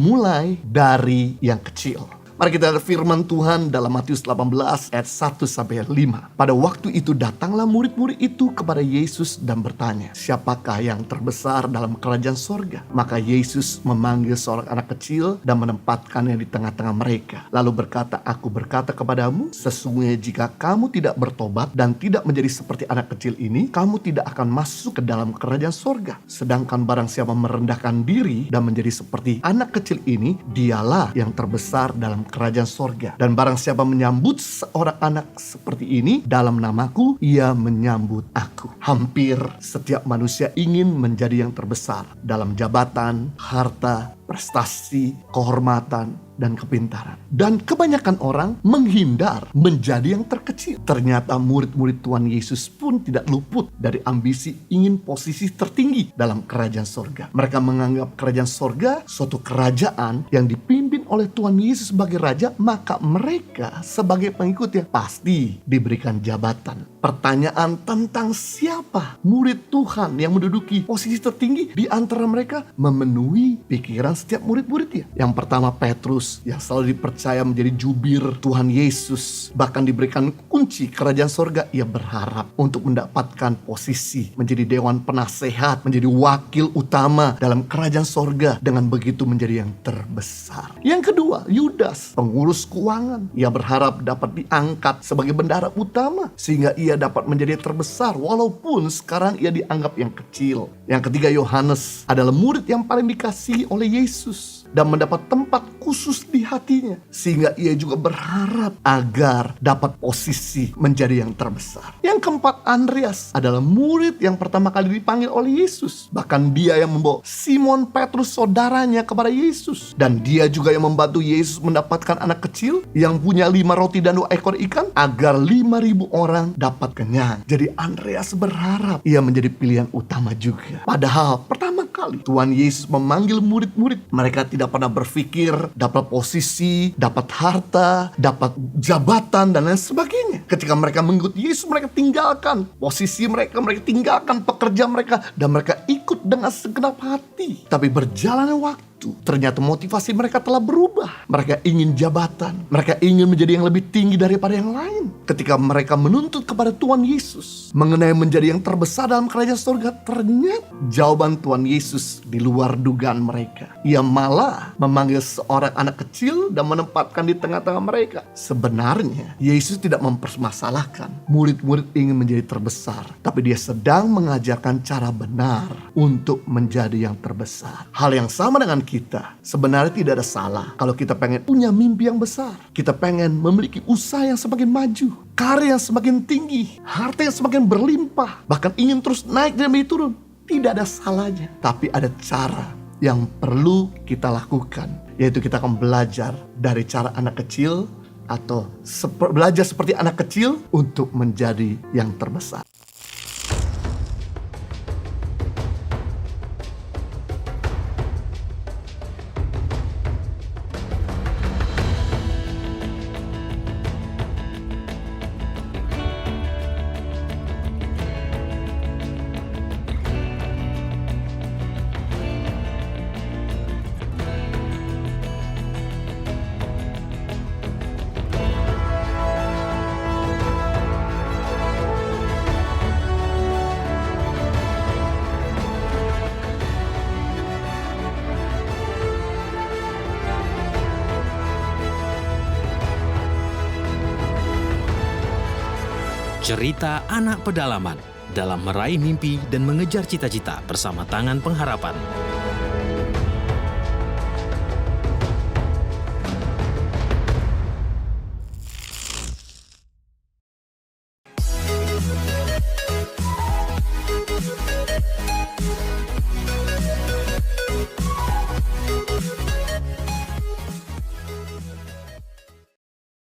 dimulai dari yang kecil. Mari kita lihat firman Tuhan dalam Matius 18 ayat 1-5. Pada waktu itu datanglah murid-murid itu kepada Yesus dan bertanya, siapakah yang terbesar dalam kerajaan sorga? Maka Yesus memanggil seorang anak kecil dan menempatkannya di tengah-tengah mereka. Lalu berkata, aku berkata kepadamu, sesungguhnya jika kamu tidak bertobat dan tidak menjadi seperti anak kecil ini, kamu tidak akan masuk ke dalam kerajaan sorga. Sedangkan barang siapa merendahkan diri dan menjadi seperti anak kecil ini, dialah yang terbesar dalam kerajaan sorga. Dan barang siapa menyambut seorang anak seperti ini dalam namaku, ia menyambut aku. Hampir setiap manusia ingin menjadi yang terbesar dalam jabatan, harta, prestasi, kehormatan, dan kepintaran. Dan kebanyakan orang menghindar menjadi yang terkecil. Ternyata murid-murid Tuhan Yesus pun tidak luput dari ambisi ingin posisi tertinggi dalam kerajaan sorga. Mereka menganggap kerajaan sorga suatu kerajaan yang dipimpin oleh Tuhan Yesus sebagai raja, maka mereka sebagai pengikutnya pasti diberikan jabatan. Pertanyaan tentang siapa murid Tuhan yang menduduki posisi tertinggi di antara mereka memenuhi pikiran setiap murid-muridnya. Yang pertama Petrus, yang selalu dipercaya menjadi jubir Tuhan Yesus, bahkan diberikan kunci kerajaan sorga. Ia berharap untuk mendapatkan posisi menjadi dewan penasehat, menjadi wakil utama dalam kerajaan sorga, dengan begitu menjadi yang terbesar. Yang kedua Yudas, pengurus keuangan. Ia berharap dapat diangkat sebagai bendahara utama sehingga ia dapat menjadi yang terbesar walaupun sekarang ia dianggap yang kecil. Yang ketiga Yohanes adalah murid yang paling dikasihi oleh Yesus dan mendapat tempat khusus di hatinya, sehingga ia juga berharap agar dapat posisi menjadi yang terbesar. Yang keempat Andreas adalah murid yang pertama kali dipanggil oleh Yesus. Bahkan dia yang membawa Simon Petrus saudaranya kepada Yesus, dan dia juga yang membantu Yesus mendapatkan anak kecil yang punya 5 roti dan 2 ekor ikan agar 5.000 orang dapat kenyang. Jadi Andreas berharap ia menjadi pilihan utama juga. Padahal pertama kali Tuhan Yesus memanggil murid-murid, mereka tidak pernah berpikir dapat posisi, dapat harta, dapat jabatan, dan lain sebagainya. Ketika mereka mengikuti Yesus, mereka tinggalkan posisi mereka, mereka tinggalkan pekerjaan mereka, dan mereka ikut dengan segenap hati. Tapi berjalannya waktu, ternyata motivasi mereka telah berubah. Mereka ingin jabatan, mereka ingin menjadi yang lebih tinggi daripada yang lain. Ketika mereka menuntut kepada Tuhan Yesus mengenai menjadi yang terbesar dalam kerajaan surga, ternyata jawaban Tuhan Yesus di luar dugaan mereka. Ia malah memanggil seorang anak kecil dan menempatkan di tengah-tengah mereka. Sebenarnya Yesus tidak mempermasalahkan murid-murid ingin menjadi terbesar, tapi dia sedang mengajarkan cara benar untuk menjadi yang terbesar. Hal yang sama dengan kita. Sebenarnya tidak ada salah kalau kita pengen punya mimpi yang besar. Kita pengen memiliki usaha yang semakin maju, karir yang semakin tinggi, harta yang semakin berlimpah, bahkan ingin terus naik dan turun. Tidak ada salahnya. Tapi ada cara yang perlu kita lakukan, yaitu kita akan belajar dari cara anak kecil, atau belajar seperti anak kecil untuk menjadi yang terbesar. Cerita anak pedalaman dalam meraih mimpi dan mengejar cita-cita bersama Tangan Pengharapan.